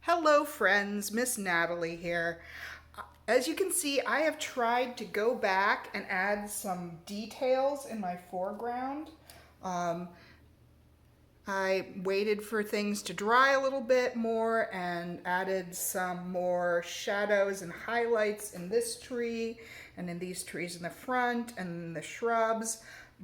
Hello friends, Miss Natalie here. As you can see, I have tried to go back and add some details in my foreground. Um, I waited for things to dry a little bit more and added some more shadows and highlights in this tree and in these trees in the front and in the shrubs.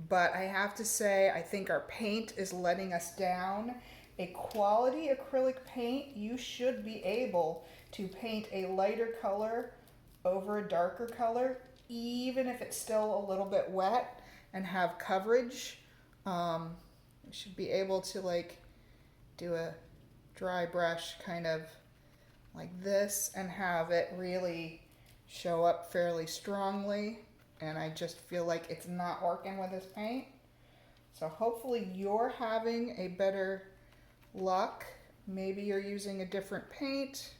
But I have to say, I think our paint is letting us down. A quality acrylic paint, you should be able to paint a lighter color over a darker color, even if it's still a little bit wet and have coverage. You should be able to do a dry brush kind of like this and have it really show up fairly strongly. And I just feel like it's not working with this paint. So hopefully you're having a better luck. Maybe you're using a different paint.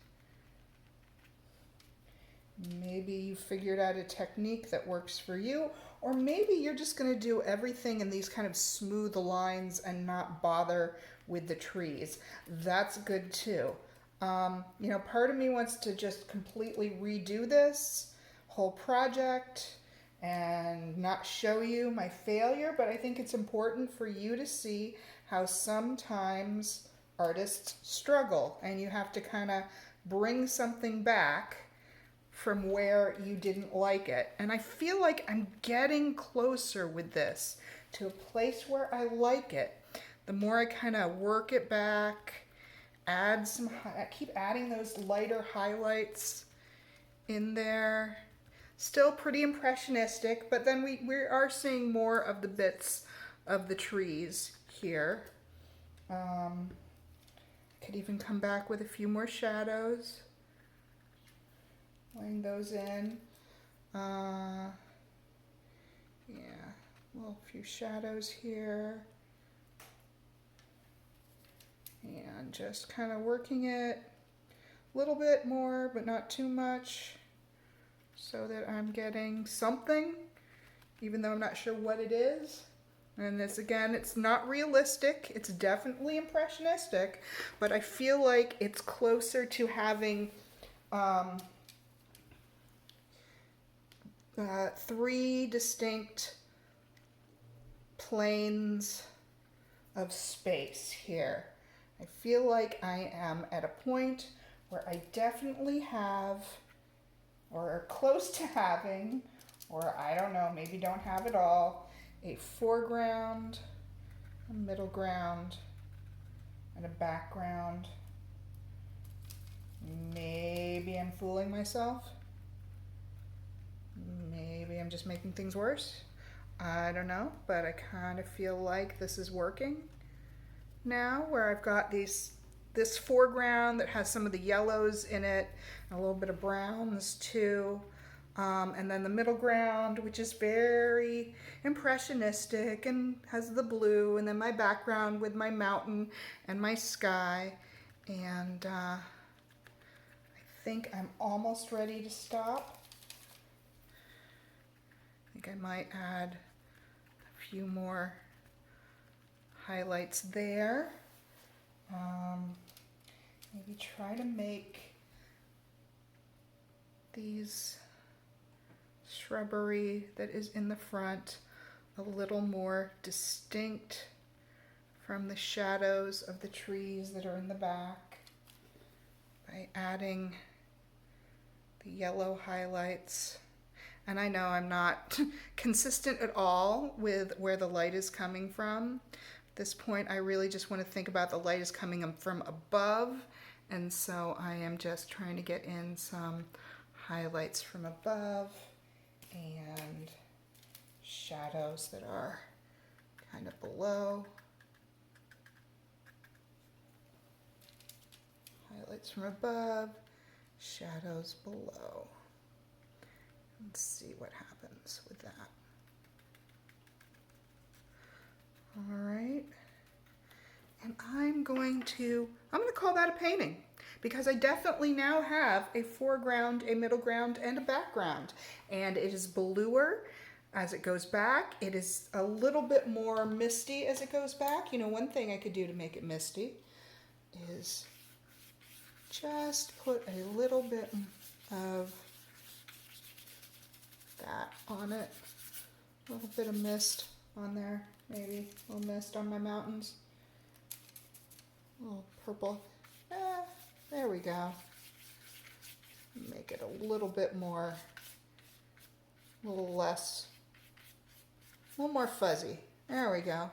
Maybe you figured out a technique that works for you, or maybe you're just going to do everything in these kind of smooth lines and not bother with the trees. That's good too. Part of me wants to just completely redo this whole project and not show you my failure, but I think it's important for you to see how sometimes artists struggle and you have to kind of bring something back from where you didn't like it. And I feel like I'm getting closer with this to a place where I like it. The more I kind of work it back, I keep adding those lighter highlights in there. Still pretty impressionistic, but then we are seeing more of the bits of the trees here. Could even come back with a few more shadows. Laying those in. Yeah, well, a few shadows here. And just kind of working it a little bit more, but not too much, so that I'm getting something, even though I'm not sure what it is. And this, again, it's not realistic. It's definitely impressionistic, but I feel like it's closer to having three distinct planes of space here. I feel like I am at a point where I definitely have, or are close to having, or I don't know, maybe don't have it all, a foreground, a middle ground, and a background. Maybe I'm fooling myself. Maybe I'm just making things worse. I don't know, but I kind of feel like this is working now, where I've got this foreground that has some of the yellows in it, and a little bit of browns too. And then the middle ground, which is very impressionistic and has the blue, and then my background with my mountain and my sky. And I think I'm almost ready to stop. I think I might add a few more highlights there. Maybe try to make these shrubbery that is in the front a little more distinct from the shadows of the trees that are in the back by adding the yellow highlights. And I know I'm not consistent at all with where the light is coming from. At this point, I really just want to think about the light is coming from above, and so I am just trying to get in some highlights from above and shadows that are kind of below. Highlights from above, shadows below. Let's see what happens with that. All right. And I'm going to call that a painting, because I definitely now have a foreground, a middle ground, and a background. And it is bluer as it goes back. It is a little bit more misty as it goes back. You know, one thing I could do to make it misty is just put a little bit of that on it. A little bit of mist on there, maybe a little mist on my mountains. A little purple. There we go. Make it a little bit more, a little less, a little more fuzzy. There we go.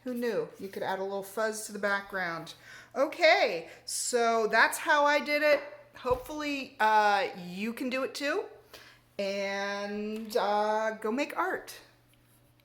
Who knew you could add a little fuzz to the background? Okay, so that's how I did it. Hopefully you can do it too. And go make art.